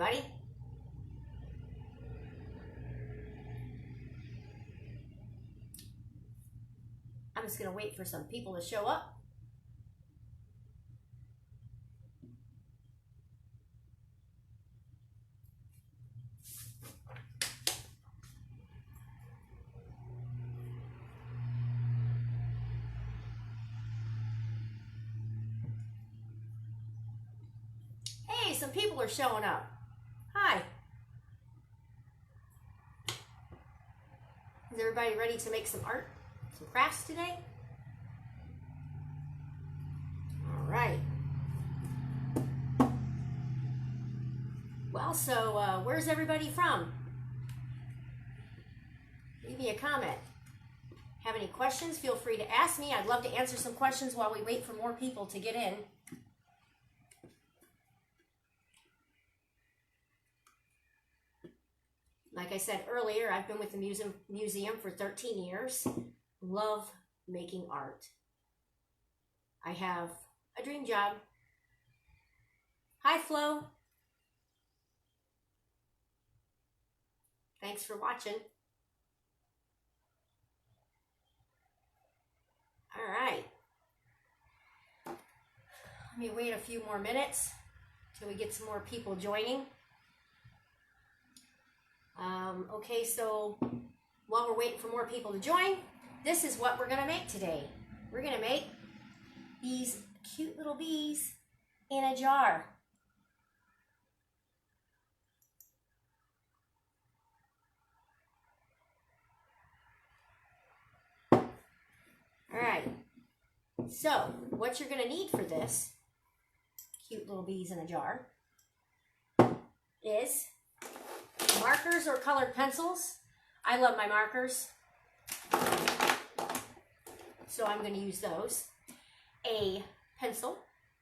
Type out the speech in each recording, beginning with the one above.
everybody. I'm just going to wait for some people to show up. Hey, some people are showing up. Hi. Is everybody ready to make some art, some crafts today? All right. Well, so where's everybody from? Leave me a comment. Have any questions? Feel free to ask me. I'd love to answer some questions while we wait for more people to get in. Like I said earlier, I've been with the museum for 13 years. Love making art. I have a dream job. Hi, Flo. Thanks for watching. All right. Let me wait a few more minutes till we get some more people joining. Okay, so while we're waiting for more people to join, this is what we're going to make today. We're going to make these cute little bees in a jar. All right, so what you're going to need for this cute little bees in a jar is markers or colored pencils. I love my markers, so I'm going to use those. A pencil,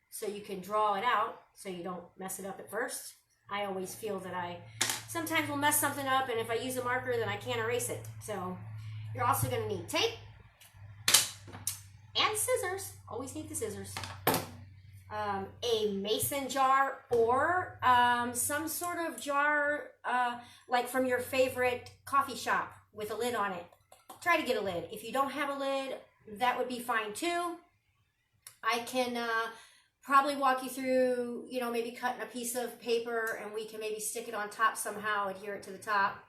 so you can draw it out so you don't mess it up at first. I always feel that I sometimes will mess something up, and if I use a marker, then I can't erase it. So you're also going to need tape and scissors. Always need the scissors. A mason jar or some sort of jar like from your favorite coffee shop with a lid on it. Try to get a lid. If you don't have a lid, that would be fine too. I can probably walk you through, you know, maybe cutting a piece of paper and we can maybe stick it on top somehow, adhere it to the top.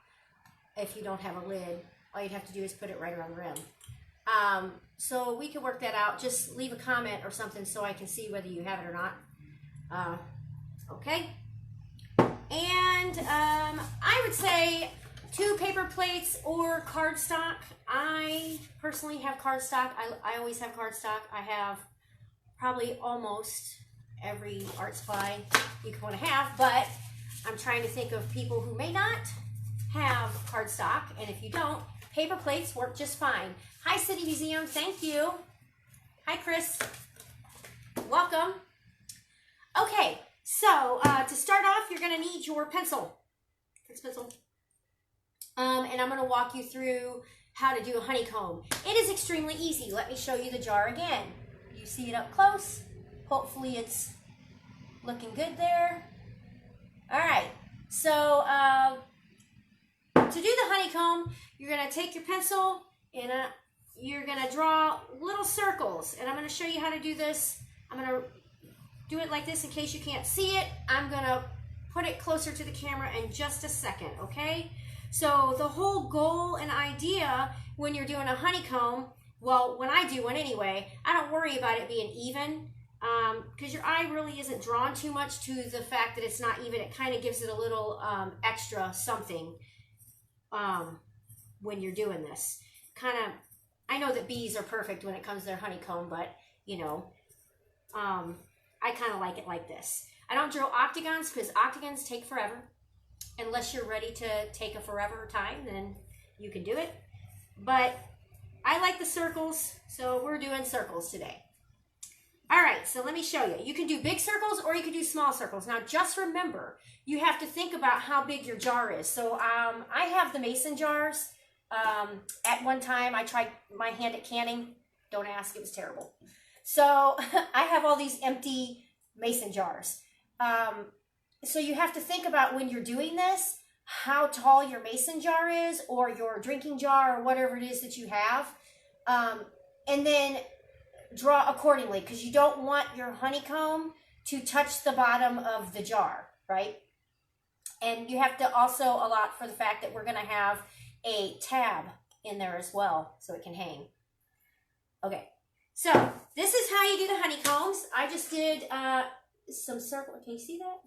If you don't have a lid, all you'd have to do is put it right around the rim. So we can work that out. Just leave a comment or something so I can see whether you have it or not. Okay. And I would say 2 paper plates or cardstock. I personally have cardstock. I always have cardstock. I have probably almost every art supply you could want to have, but I'm trying to think of people who may not have cardstock, and if you don't, paper plates work just fine. Hi, City Museum. Thank you. Hi, Chris. Welcome. Okay, so to start off, you're going to need your pencil. Fixed pencil. And I'm going to walk you through how to do a honeycomb. It is extremely easy. Let me show you the jar again. You see it up close. Hopefully it's looking good there. All right, so to do the honeycomb, you're going to take your pencil and you're going to draw little circles. And I'm going to show you how to do this. I'm going to do it like this in case you can't see it. I'm going to put it closer to the camera in just a second, okay? So the whole goal and idea when you're doing a honeycomb, well, when I do one anyway, I don't worry about it being even because your eye really isn't drawn too much to the fact that it's not even. It kind of gives it a little extra something when you're doing this. I know that bees are perfect when it comes to their honeycomb, but you know, I kind of like it like this. I don't draw octagons because octagons take forever. Unless you're ready to take a forever time, then you can do it. But I like the circles, so we're doing circles today. All right, so let me show you. You can do big circles or you can do small circles. Now, just remember, you have to think about how big your jar is. So I have the mason jars. At one time, I tried my hand at canning. Don't ask, it was terrible. So I have all these empty mason jars. so you have to think about when you're doing this, how tall your mason jar is, or your drinking jar, or whatever it is that you have. And then draw accordingly, because you don't want your honeycomb to touch the bottom of the jar, right? And you have to also allot for the fact that we're going to have a tab in there as well, so it can hang. Okay, so this is how you do the honeycombs. I just did some circle. Can you see that?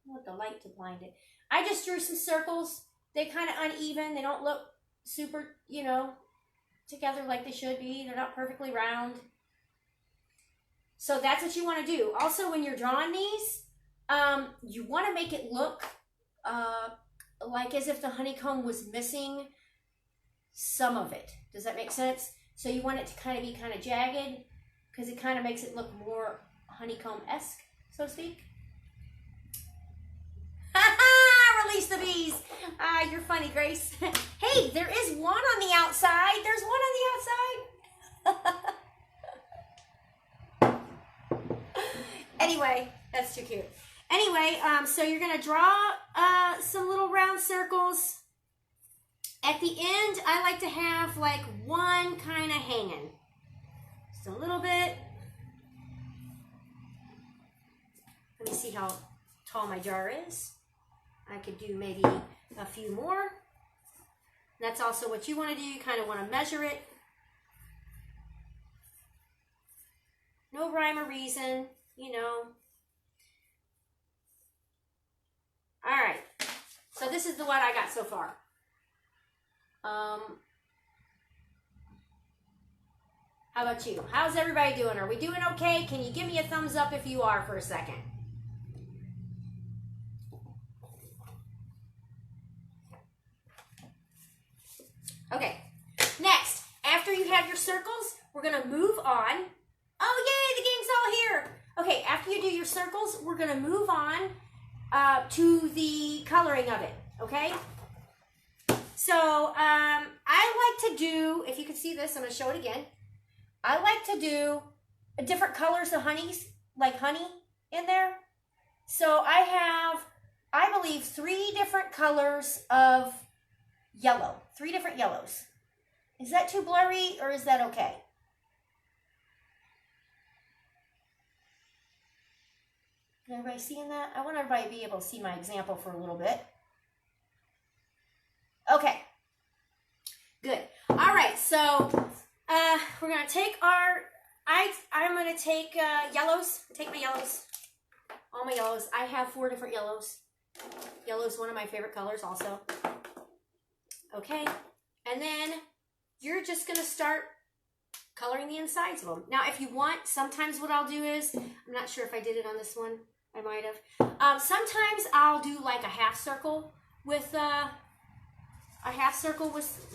I want the light to blind it. I just drew some circles. They're kind of uneven. They don't look super, you know, together like they should be. They're not perfectly round. So that's what you want to do. Also, when you're drawing these, you want to make it look like as if the honeycomb was missing some of it. Does that make sense? So you want it to kind of be kind of jagged, because it kind of makes it look more honeycomb-esque, so to speak. Release the bees. You're funny, Grace. Hey, there is one on the outside. There's one on the outside. Anyway, that's too cute. Anyway, so you're going to draw some little round circles. At the end, I like to have like one kind of hanging. Just a little bit. Let me see how tall my jar is. I could do maybe a few more. That's also what you want to do. You kind of want to measure it. No rhyme or reason, you know. All right. So this is the one I got so far. How about you? How's everybody doing? Are we doing okay? Can you give me a thumbs up if you are for a second? Okay, next, after you have your circles, we're going to move on. Oh, yay, the game's all here. Okay, after you do your circles, we're going to move on to the coloring of it, okay? So, I like to do, if you can see this, I'm going to show it again. I like to do different colors of honeys, like honey in there. So I have, I believe, 3 different colors of yellow. 3 different yellows. Is that too blurry, or is that okay? Is everybody seeing that? I want everybody to be able to see my example for a little bit. Okay. Good. All right, so we're going to take our, I'm going to take yellows. Take my yellows. All my yellows. I have 4 different yellows. Yellow is one of my favorite colors also. Okay, and then you're just going to start coloring the insides of them. Now, if you want, sometimes what I'll do is, I'm not sure if I did it on this one. I might have. Sometimes I'll do like a half circle with,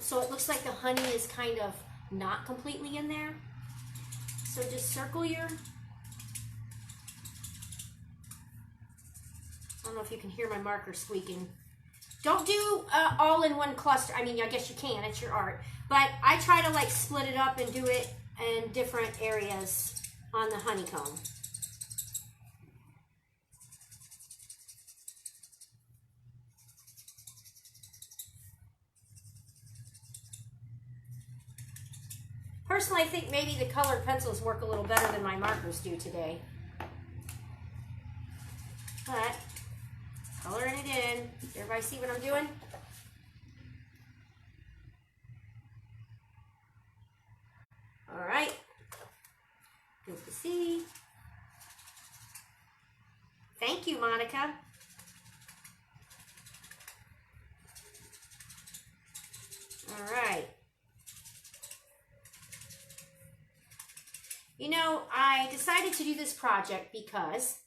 so it looks like the honey is kind of not completely in there. So just circle your, I don't know if you can hear my marker squeaking. Don't do all in one cluster. I mean, I guess you can. It's your art. But I try to like split it up and do it in different areas on the honeycomb. Personally, I think maybe the colored pencils work a little better than my markers do today. But coloring it in. Everybody see what I'm doing? All right. Good to see. Thank you, Monica. All right. You know, I decided to do this project because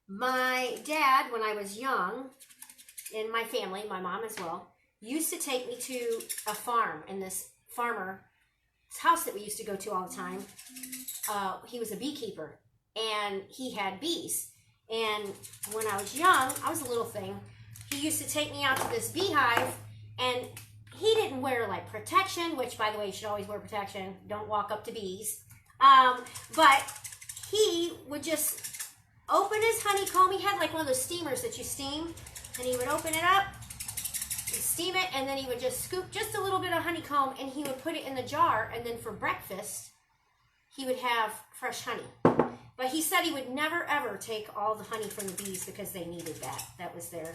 my dad, when I was young, and my family, my mom as well, used to take me to a farm, in this farmer's house that we used to go to all the time. He was a beekeeper, and he had bees. And when I was young, I was a little thing, he used to take me out to this beehive, and he didn't wear like protection, which by the way, you should always wear protection. Don't walk up to bees. But he would just open his honeycomb. He had like one of those steamers that you steam, and he would open it up, and steam it, and then he would just scoop just a little bit of honeycomb, and he would put it in the jar, and then for breakfast, he would have fresh honey. But he said he would never, ever take all the honey from the bees because they needed that. That was their,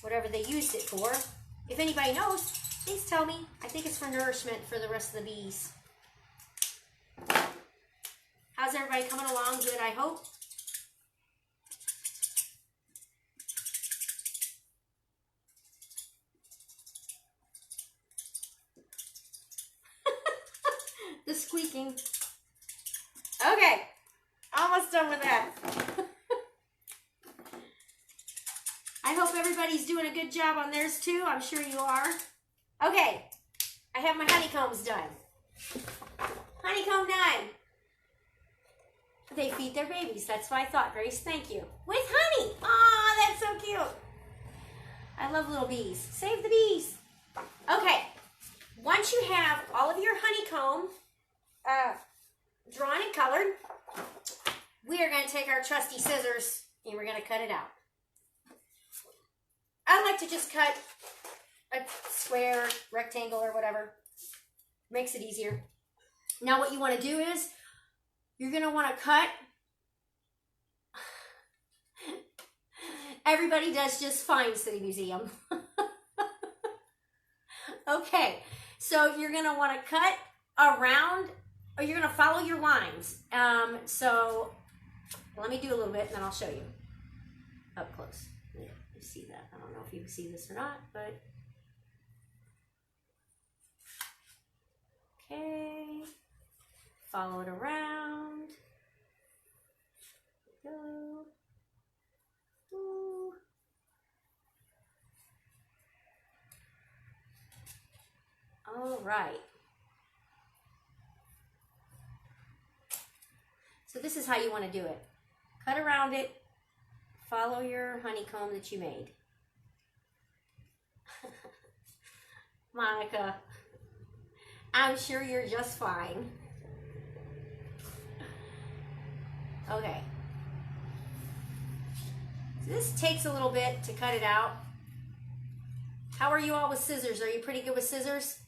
whatever they used it for. If anybody knows, please tell me. I think it's for nourishment for the rest of the bees. How's everybody coming along? Good, I hope. The squeaking. Okay, almost done with that. I hope everybody's doing a good job on theirs too. I'm sure you are. Okay, I have my honeycombs done. Honeycomb done. They feed their babies. That's what I thought, Grace. Thank you. With honey. Aw, that's so cute. I love little bees. Save the bees. Okay, once you have all of your honeycomb drawn and colored, we are going to take our trusty scissors and we're going to cut it out. I like to just cut a square, rectangle, or whatever. Makes it easier. Now what you want to do is, you're going to want to cut. Everybody does just fine, City Museum. Okay, so you're going to want to cut around, or you're going to follow your lines. So let me do a little bit and then I'll show you up close. Yeah, you see that. I don't know if you can see this or not, but okay. Follow it around. Go. Ooh. All right. So this is how you want to do it. Cut around it. Follow your honeycomb that you made. Monica, I'm sure you're just fine. Okay. So this takes a little bit to cut it out. How are you all with scissors? Are you pretty good with scissors?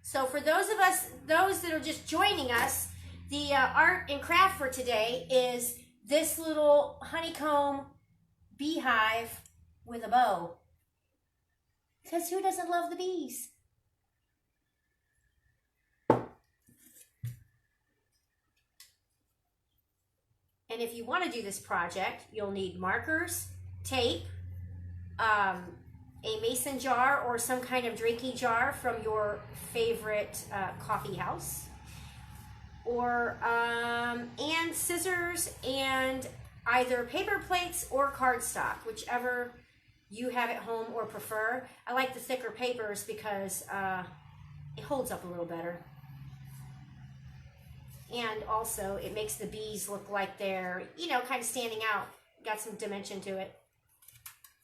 So for those that are just joining us, the art and craft for today is this little honeycomb beehive with a bow. Because who doesn't love the bees? And if you want to do this project, you'll need markers, tape, a mason jar or some kind of drinking jar from your favorite coffee house, or and scissors and either paper plates or cardstock, whichever you have at home or prefer. I like the thicker papers because it holds up a little better. And also, it makes the bees look like they're, you know, kind of standing out. Got some dimension to it.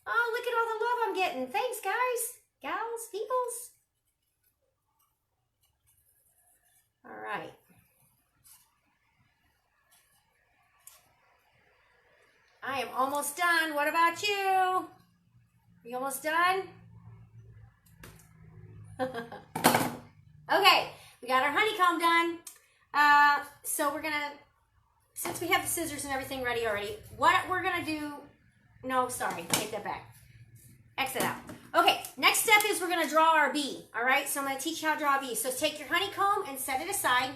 Oh, look at all the love I'm getting. Thanks, guys, gals, peoples. All right. I am almost done. What about you? You almost done? Okay, we got our honeycomb done. So we're gonna, since we have the scissors and everything ready already, what we're gonna do, no, sorry, take that back. Exit out. Okay, next step is we're gonna draw our bee, all right? So I'm gonna teach you how to draw a bee. So take your honeycomb and set it aside.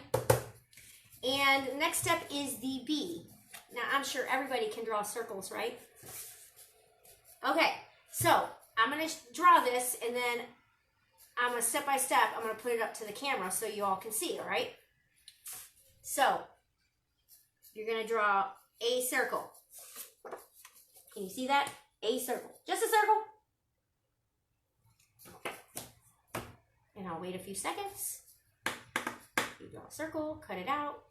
And the next step is the bee. Now, I'm sure everybody can draw circles, right? Okay, so I'm gonna draw this, and then I'm gonna step by step, I'm gonna put it up to the camera so you all can see, all right? So, you're going to draw a circle. Can you see that? A circle. Just a circle. And I'll wait a few seconds. You draw a circle, cut it out.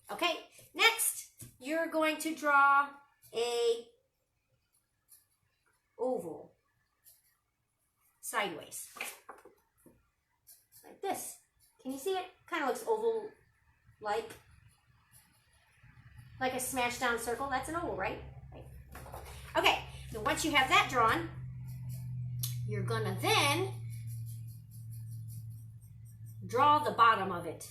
Okay, next, you're going to draw a oval. sideways. Like this. Can you see it? Kind of looks oval-like. Like a smashed down circle. That's an oval, right? Okay, now once you have that drawn, you're gonna then draw the bottom of it.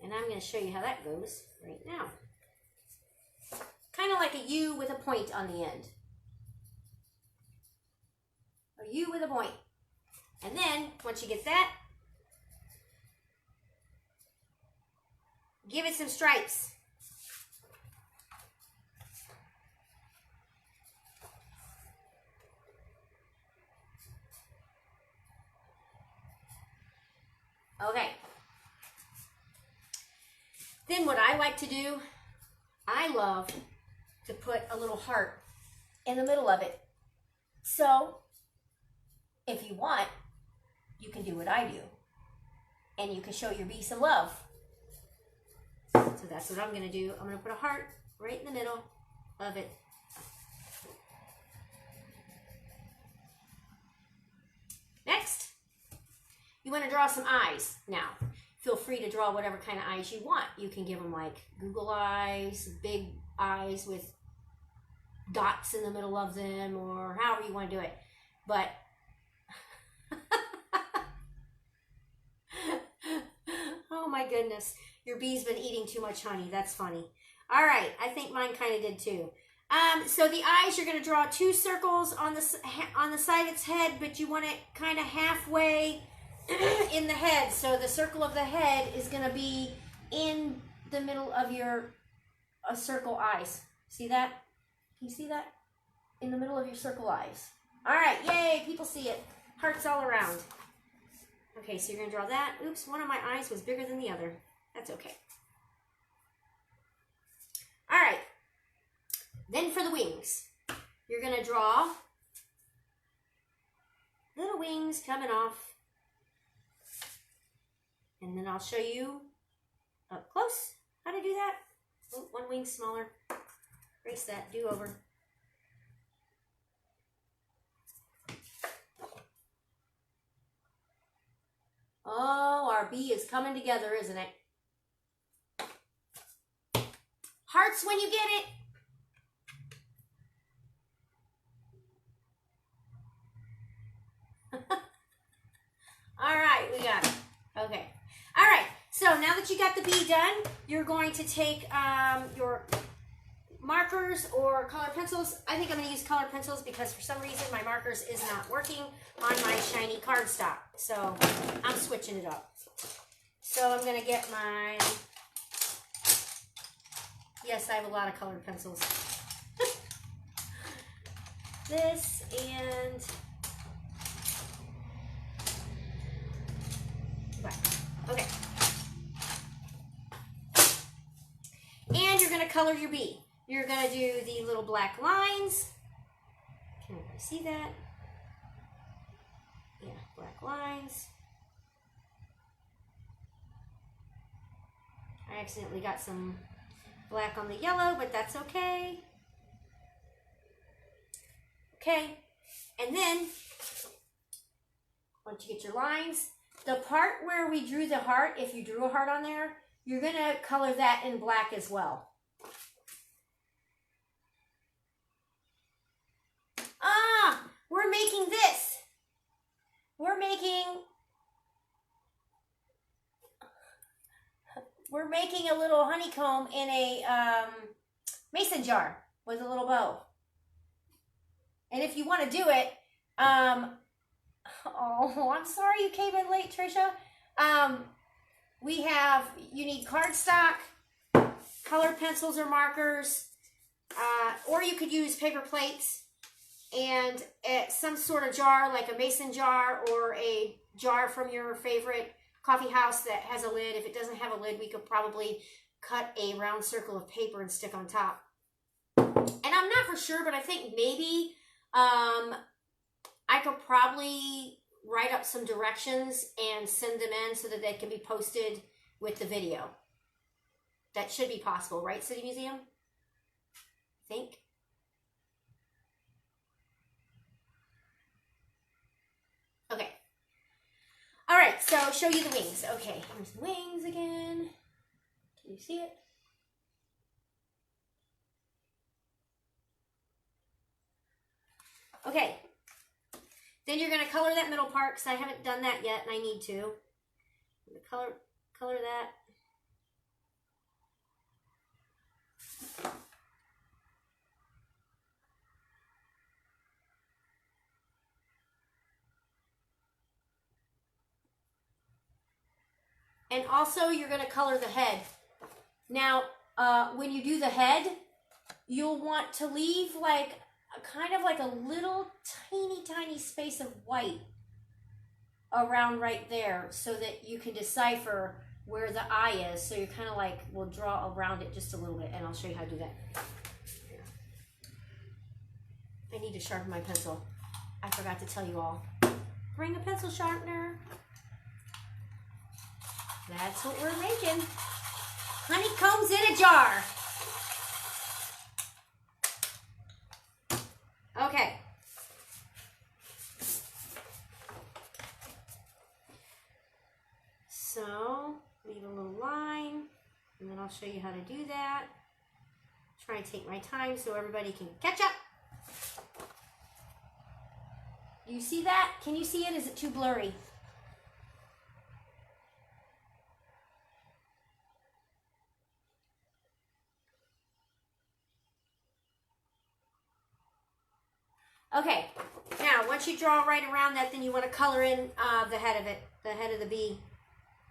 And I'm gonna show you how that goes right now. Kind of like a U with a point on the end. A U with a point. And then, once you get that, give it some stripes. Okay. Then what I like to do, I love to put a little heart in the middle of it. So, if you want, you can do what I do. And you can show your bee some love. So that's what I'm going to do. I'm going to put a heart right in the middle of it. Next, you want to draw some eyes. Now, feel free to draw whatever kind of eyes you want. You can give them like Google eyes, big eyes with dots in the middle of them, or however you want to do it. But oh my goodness, your bee's been eating too much honey. That's funny. All right, I think mine kind of did too. So the eyes, you're going to draw 2 circles on the side of its head, but you want it kind of halfway in the head. So the circle of the head is going to be in the middle of your circle eyes. See that? Can you see that? In the middle of your circle eyes. All right, yay, people see it. Hearts all around. Okay, so you're going to draw that. Oops, one of my eyes was bigger than the other. That's okay. All right. Then for the wings, you're going to draw little wings coming off. And then I'll show you up close how to do that. Oh, one wing smaller. Erase that. Do over. Oh, our bee is coming together, isn't it? Hearts when you get it. All right, we got it. Okay. All right, so now that you got the bee done, you're going to take your markers or colored pencils. I think I'm going to use colored pencils because for some reason my markers is not working on my shiny cardstock. So I'm switching it up. So I'm going to get my, yes, I have a lot of colored pencils. This and okay. And you're going to color your bee. You're going to do the little black lines. Can everybody see that? Yeah, black lines. I accidentally got some black on the yellow, but that's okay. Okay, and then once you get your lines, the part where we drew the heart, if you drew a heart on there, you're going to color that in black as well. Ah, we're making this. We're making a little honeycomb in a mason jar with a little bow. And if you want to do it, oh, I'm sorry you came in late, Trisha. You need cardstock, colored pencils or markers, or you could use paper plates and some sort of jar, like a mason jar or a jar from your favorite coffee house that has a lid. If it doesn't have a lid, we could probably cut a round circle of paper and stick on top. And I'm not for sure, but I think maybe I could probably write up some directions and send them in so that they can be posted with the video. That should be possible, right, City Museum? I think. right, so show you the wings. Okay, here's the wings again. Can you see it? Okay, then you're going to color that middle part because I haven't done that yet and I need to. I'm going to color that. And also you're going to color the head. Now, when you do the head, you'll want to leave like kind of like a little tiny space of white around right there so that you can decipher where the eye is. So you're kind of like, we'll draw around it just a little bit and I'll show you how to do that. I need to sharpen my pencil. I forgot to tell you all. Bring a pencil sharpener. That's what we're making. Honeycombs in a jar. Okay. So, leave a little line, and then I'll show you how to do that. Try and take my time so everybody can catch up. Do you see that? Can you see it? Is it too blurry? Okay, now once you draw right around that, then you want to color in the head of it, the head of the bee.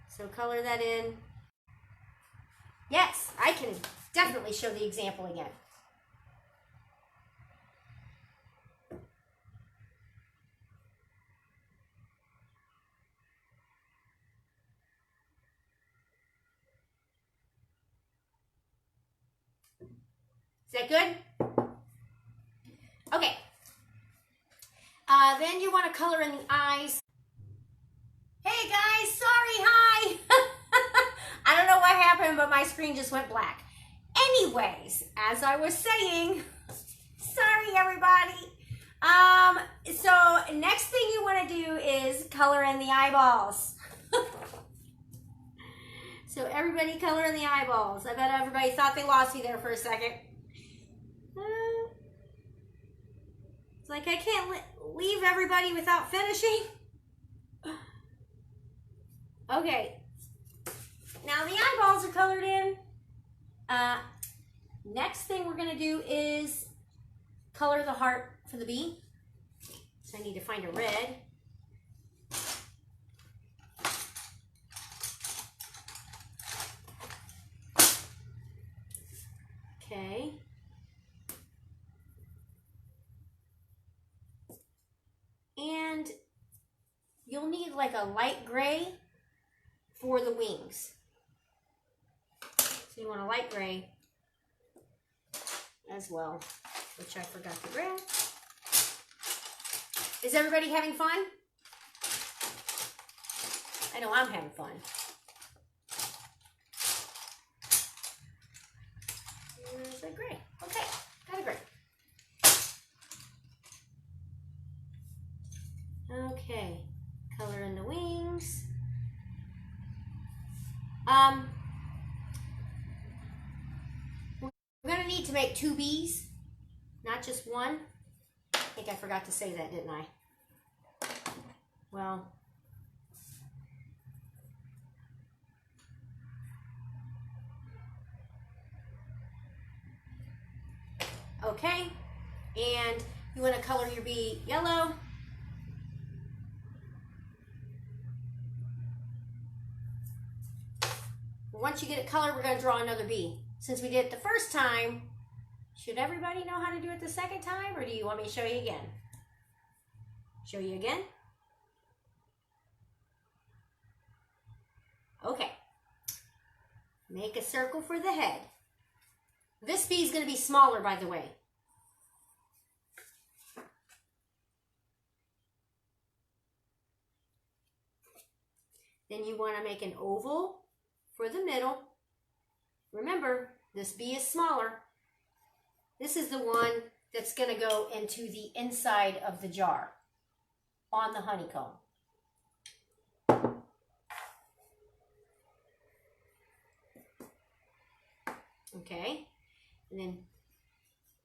So color that in. Yes, I can definitely show the example again. Is that good? Okay. Then you want to color in the eyes. Hey guys, sorry, hi. I don't know what happened, but my screen just went black. Anyways, as I was saying, sorry everybody. So next thing you want to do is color in the eyeballs. So everybody color in the eyeballs. I bet everybody thought they lost me there for a second. It's like I can't leave everybody without finishing. Okay. Now the eyeballs are colored in. Next thing we're going to do is color the heart for the bee. So I need to find a red. Okay. And you'll need like a light gray for the wings. So you want a light gray as well, which I forgot to grab. Is everybody having fun? I know I'm having fun. There's a gray. Okay, got a gray. Okay, color in the wings. We're going to need to make 2 bees, not just one. I think I forgot to say that, didn't I? Well, okay, and you want to color your bee yellow. Once you get it colored, we're going to draw another bee. Since we did it the first time, should everybody know how to do it the second time, or do you want me to show you again? Show you again? Okay. Make a circle for the head. This bee is going to be smaller, by the way. Then you want to make an oval for the middle. Remember, this bee is smaller. This is the one that's going to go into the inside of the jar on the honeycomb. Okay, and then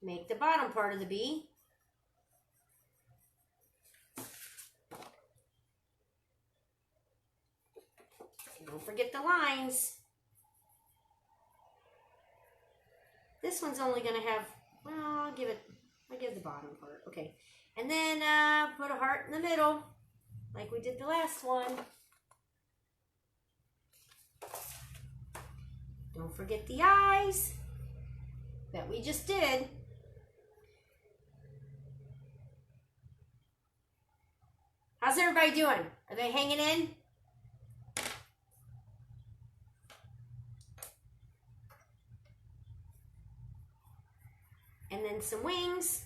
make the bottom part of the bee. And don't forget the lines. This one's only going to have, well, I'll give the bottom part. Okay, and then put a heart in the middle, like we did the last one. Don't forget the eyes that we just did. How's everybody doing? Are they hanging in? And then some wings.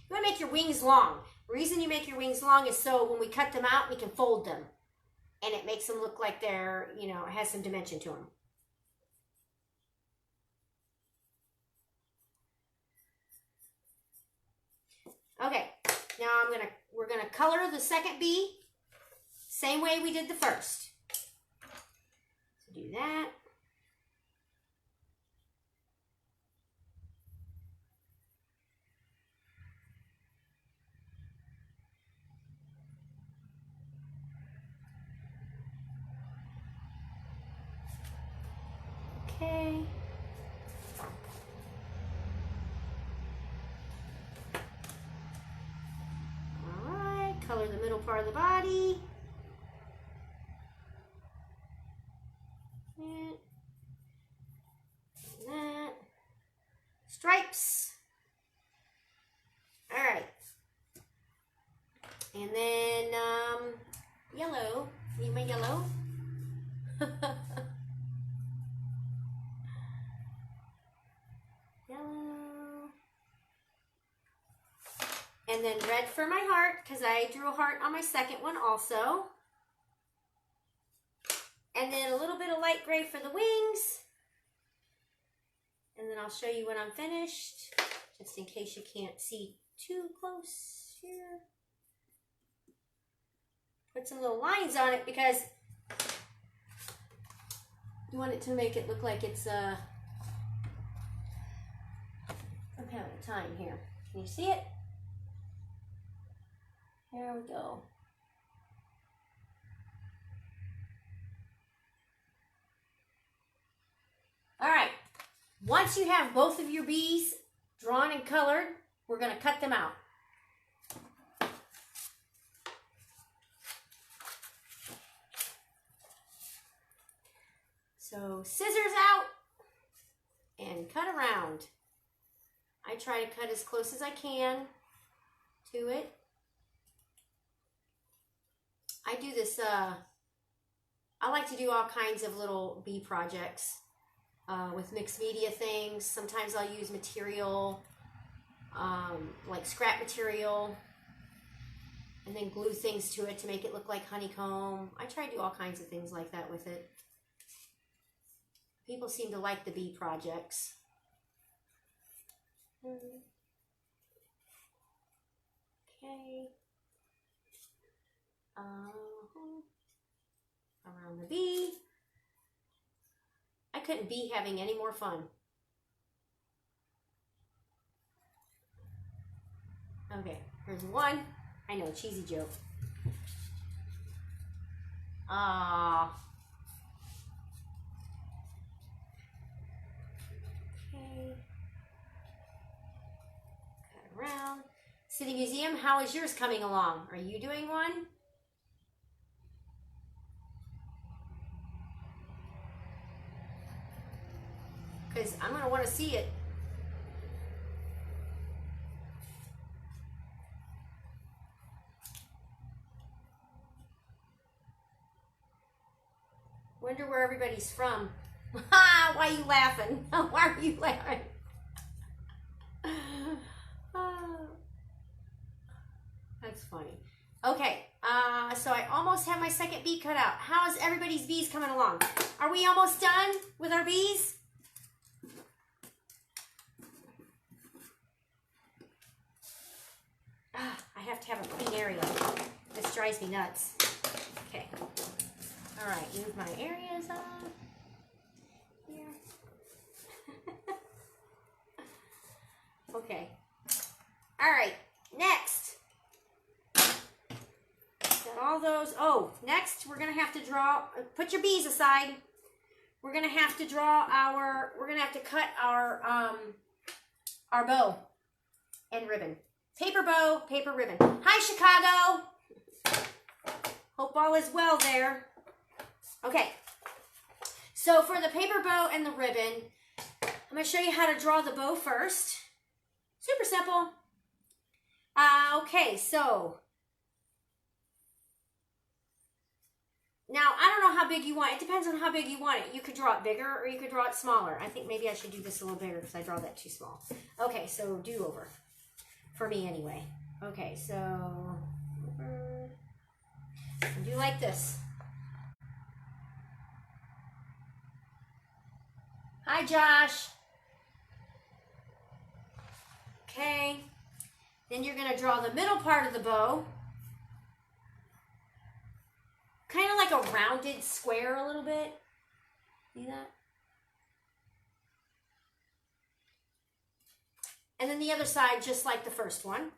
You want to make your wings long. The reason you make your wings long is so when we cut them out, we can fold them. And it makes them look like they're, you know, it has some dimension to them. Okay, now we're gonna color the second bee, same way we did the first. So do that. Okay. Color the middle part of the body. And that. Stripes. All right. And then yellow. Need my yellow? Yellow. And then red for my heart, because I drew a heart on my second one also. And then a little bit of light gray for the wings. And then I'll show you when I'm finished, just in case you can't see too close here. Put some little lines on it because you want it to make it look like it's I'm having a time here. Can you see it? There we go. All right. Once you have both of your bees drawn and colored, we're going to cut them out. So scissors out and cut around. I try to cut as close as I can to it. I do this, I like to do all kinds of little bee projects with mixed media things. Sometimes I'll use material, like scrap material, and then glue things to it to make it look like honeycomb. I try to do all kinds of things like that with it. People seem to like the bee projects. Okay. Around the bee. I couldn't be having any more fun. Okay, here's one. I know, cheesy joke. Okay. Cut around. City Museum, how is yours coming along? Are you doing one? Because I'm going to want to see it. Wonder where everybody's from. Why are you laughing? Why are you laughing? That's funny. Okay, so I almost have my second bee cut out. How's everybody's bees coming along? Are we almost done with our bees? I have to have a clean area. This drives me nuts. Okay. All right, move my areas up here. Okay. All right, next. Got all those. Oh, next we're going to have to draw, put your bees aside. We're going to have to draw we're going to have to cut our bow and ribbon. Paper bow, paper ribbon. Hi, Chicago. Hope all is well there. Okay. So for the paper bow and the ribbon, I'm going to show you how to draw the bow first. Super simple. Okay, so now I don't know how big you want it. It depends on how big you want it. You could draw it bigger or you could draw it smaller. I think maybe I should do this a little bigger because I draw that too small. Okay, so do over. For me anyway. Okay, so do like this. Hi, Josh. Okay. Then you're going to draw the middle part of the bow. Kind of like a rounded square a little bit. See that? And then the other side, just like the first one.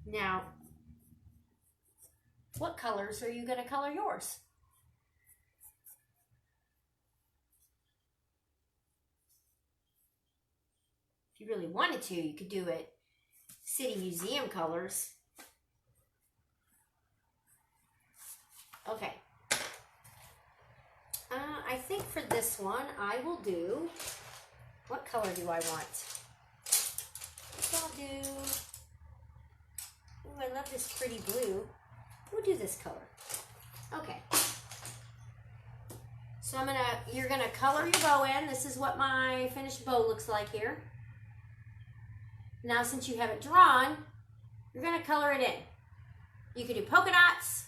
Now, what colors are you going to color yours? If you really wanted to, you could do it city museum colors. Okay. I think for this one, I will do, what color do I want? I'll do, ooh, I love this pretty blue. We'll do this color. Okay. So you're gonna color your bow in. This is what my finished bow looks like here. Now, since you have it drawn, you're gonna color it in. You could do polka dots,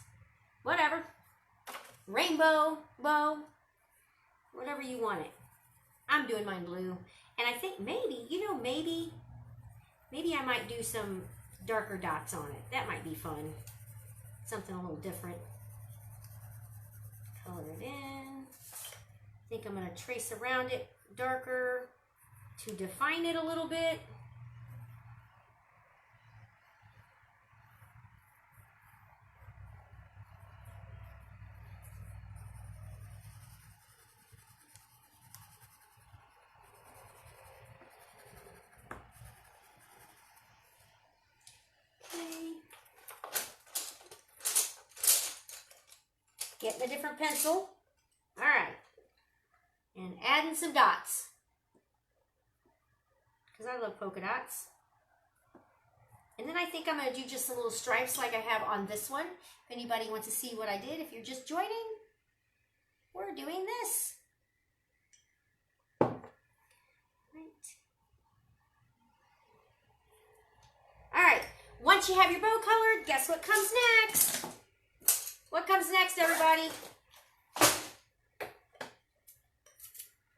whatever, rainbow bow, whatever you want it. I'm doing mine blue. And I think maybe, maybe I might do some darker dots on it. That might be fun. Something a little different. Color it in. I think I'm going to trace around it darker to define it a little bit. Getting a different pencil. All right. And adding some dots. Because I love polka dots. And then I think I'm going to do just some little stripes like I have on this one. If anybody wants to see what I did, if you're just joining, we're doing this. Right. All right. Once you have your bow colored, guess what comes next? What comes next, everybody?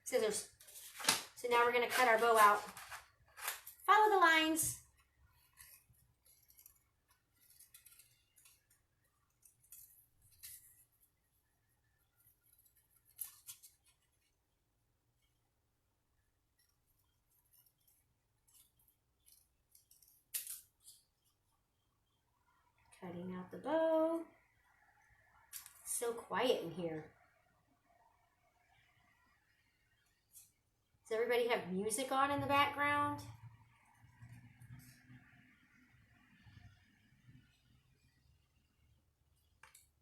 Scissors. So now we're going to cut our bow out. Follow the lines. Cutting out the bow. So quiet in here. Does everybody have music on in the background?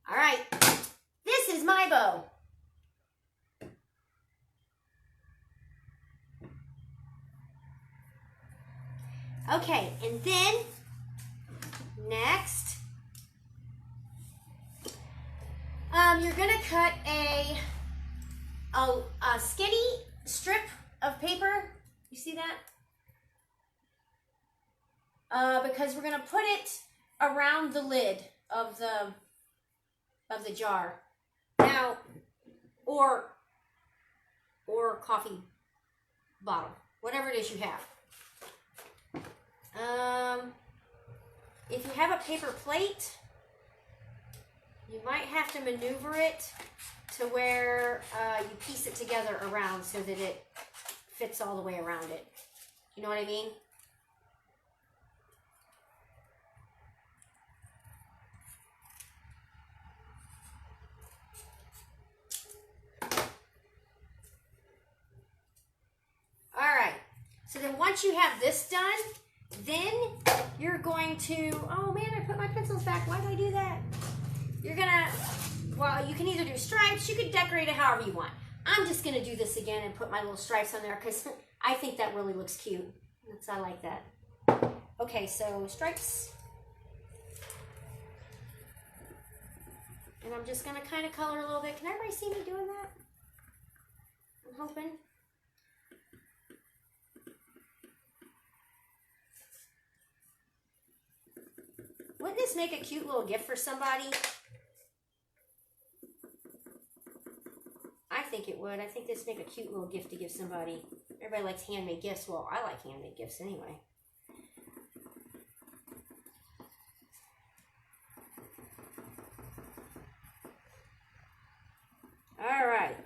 All right, this is my bow. Okay, and then next, you're gonna cut a skinny strip of paper. You see that? Because we're gonna put it around the lid of the jar. Now, or coffee bottle, whatever it is you have. If you have a paper plate, You might have to maneuver it to where you piece it together around so that it fits all the way around it. You know what I mean? All right. So then once you have this done, then you're going to, oh man, I put my pencils back. Why did I do that? You're gonna, well, you can either do stripes, you could decorate it however you want. I'm just gonna do this again and put my little stripes on there because I think that really looks cute. I like that. Okay, so stripes. And I'm just gonna kind of color a little bit. Can everybody see me doing that? I'm hoping. Wouldn't this make a cute little gift for somebody? I think it would. I think this would make a cute little gift to give somebody. Everybody likes handmade gifts. Well, I like handmade gifts anyway. All right.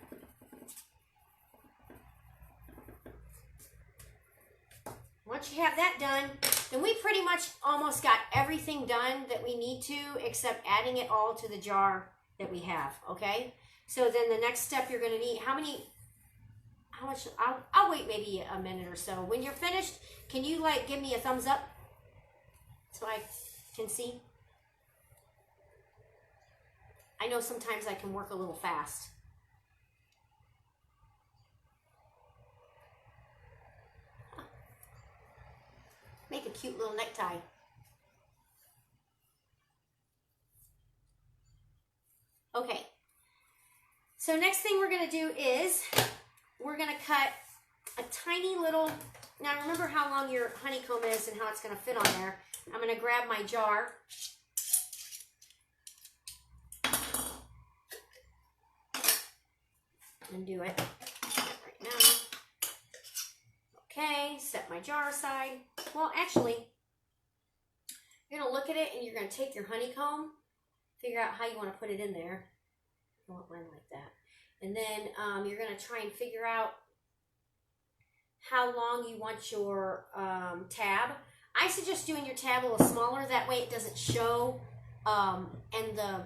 Once you have that done, then we pretty much almost got everything done that we need to, except adding it all to the jar that we have, okay? So then the next step you're gonna need, how much, I'll wait maybe a minute or so. When you're finished, can you like give me a thumbs up so I can see? I know sometimes I can work a little fast. Make a cute little necktie. Okay. So next thing we're going to do is we're going to cut a tiny little, now remember how long your honeycomb is and how it's going to fit on there. I'm going to grab my jar. And do it right now. Okay, set my jar aside. Well, actually, you're going to look at it and you're going to take your honeycomb, figure out how you want to put it in there. I want mine like that. And then you're going to try and figure out how long you want your tab. I suggest doing your tab a little smaller. That way it doesn't show and the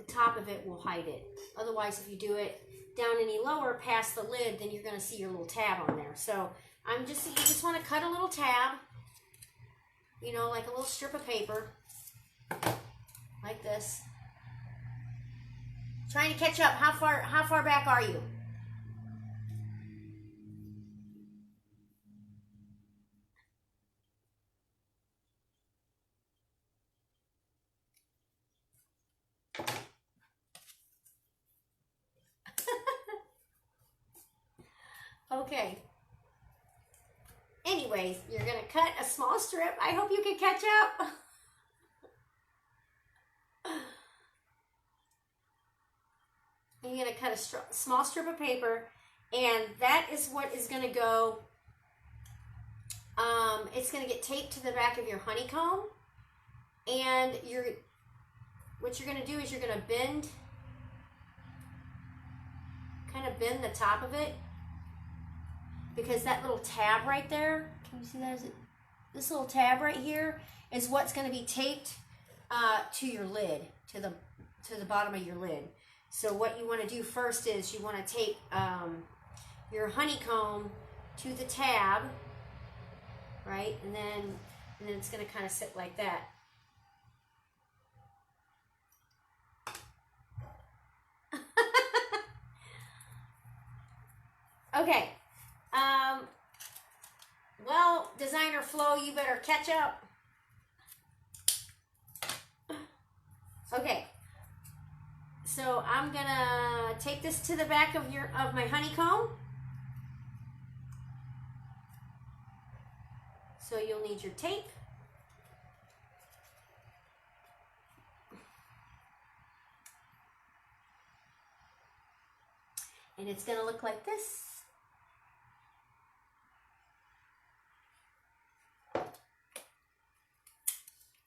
top of it will hide it. Otherwise, if you do it down any lower past the lid, then you're going to see your little tab on there. So you just want to cut a little tab, you know, like a little strip of paper, like this. Trying to catch up. How far back are you? Okay. Anyways, you're going to cut a small strip. I hope you can catch up. You're going to cut a small strip of paper, and that is what is going to go, it's going to get taped to the back of your honeycomb, and what you're going to do is you're going to bend the top of it, because that little tab right there, can you see that? This little tab right here is what's going to be taped to your lid, to the bottom of your lid. So what you want to do first is you want to tape your honeycomb to the tab, right? And then it's going to kind of sit like that. Okay. Well, Designer Flo, you better catch up. Okay. So I'm gonna tape this to the back of my honeycomb. So you'll need your tape. And it's gonna look like this.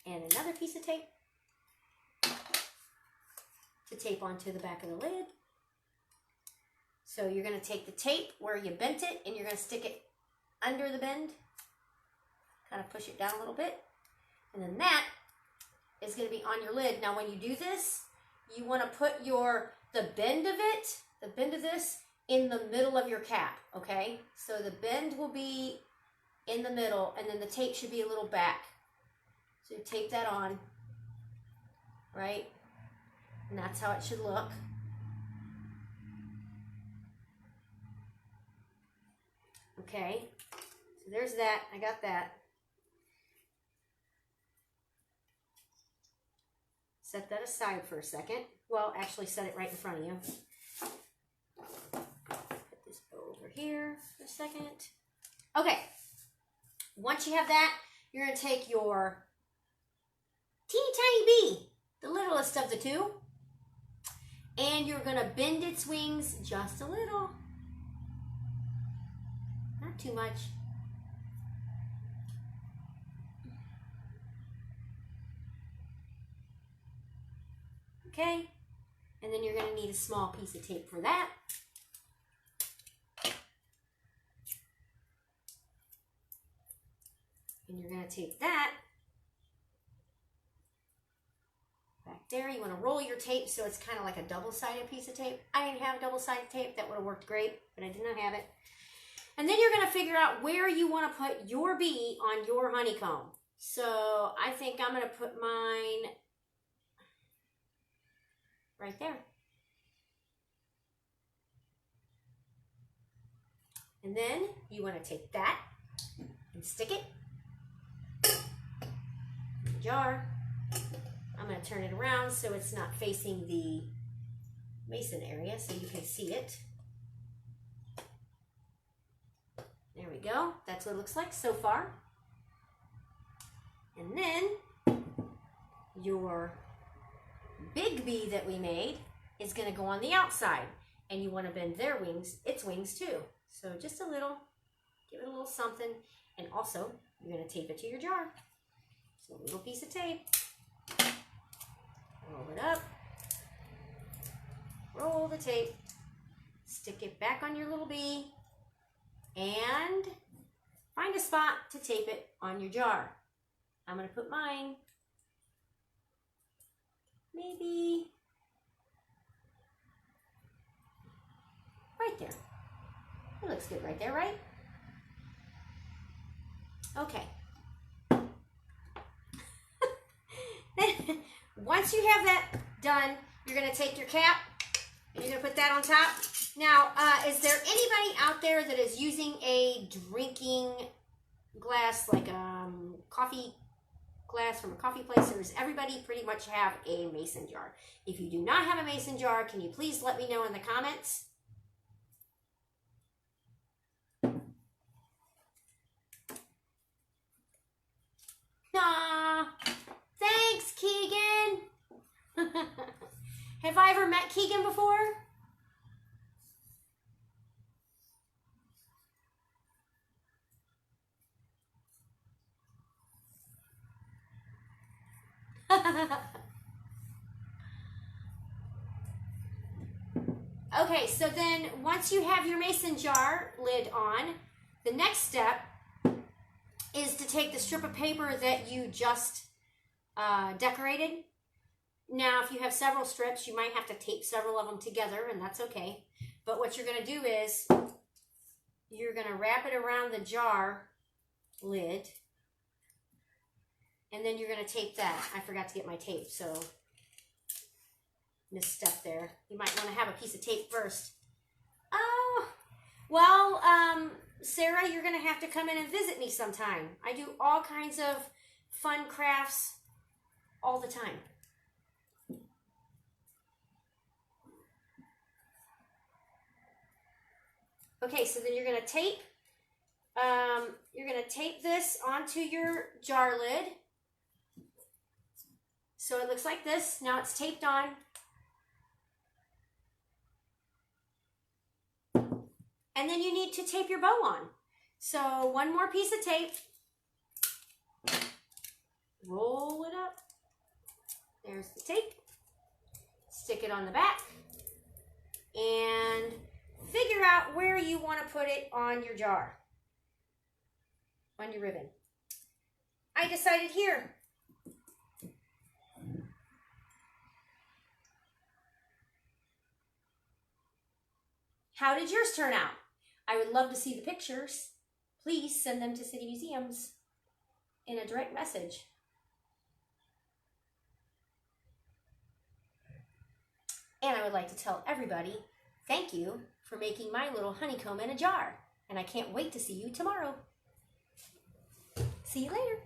And another piece of tape. to tape onto the back of the lid. So you're going to take the tape where you bent it and you're going to stick it under the bend. Kind of push it down a little bit. And then that is going to be on your lid. Now when you do this, you want to put the bend of this in the middle of your cap, okay? So the bend will be in the middle and then the tape should be a little back. So you tape that on, right? And that's how it should look. Okay, so there's that. I got that. Set that aside for a second. Well, actually set it right in front of you. Put this over here for a second. Okay, once you have that, you're going to take your teeny tiny bee, the littlest of the two, and you're going to bend its wings just a little. Not too much. Okay, and then you're going to need a small piece of tape for that. And you're going to take that back there. You want to roll your tape so it's kind of like a double-sided piece of tape. I didn't have double-sided tape. That would have worked great, but I did not have it. And then you're going to figure out where you want to put your bee on your honeycomb. So I think I'm going to put mine right there. And then you want to take that and stick it in the jar. I'm going to turn it around so it's not facing the mason area so you can see it. There we go. That's what it looks like so far. And then your big bee that we made is going to go on the outside. And you want to bend their wings, its wings too. So just a little, give it a little something. And also, you're going to tape it to your jar. So a little piece of tape. Roll it up. Roll the tape. Stick it back on your little bee. And find a spot to tape it on your jar. I'm going to put mine maybe right there. It looks good right there, right? Okay. Once you have that done, you're going to take your cap and you're going to put that on top. Now, is there anybody out there that is using a drinking glass, like a coffee glass from a coffee place, or does everybody pretty much have a mason jar? If you do not have a mason jar, can you please let me know in the comments? Nah, thanks, Keegan. Have I ever met Keegan before? Okay, so then once you have your mason jar lid on, the next step is to take the strip of paper that you just decorated. Now, if you have several strips, you might have to tape several of them together, and that's okay. But what you're going to do is you're going to wrap it around the jar lid, and then you're going to tape that. I forgot to get my tape, so misstep there. You might want to have a piece of tape first. Oh, well, Sarah, you're going to have to come in and visit me sometime. I do all kinds of fun crafts all the time. Okay, so then you're going to tape. You're going to tape this onto your jar lid. So it looks like this. Now it's taped on. And then you need to tape your bow on. So one more piece of tape. Roll it up. There's the tape. stick it on the back, and figure out where you want to put it on your jar, on your ribbon. I decided here. How did yours turn out? I would love to see the pictures. Please send them to City Museums in a direct message. And I would like to tell everybody, thank you for making my little honeycomb in a jar. And I can't wait to see you tomorrow. See you later.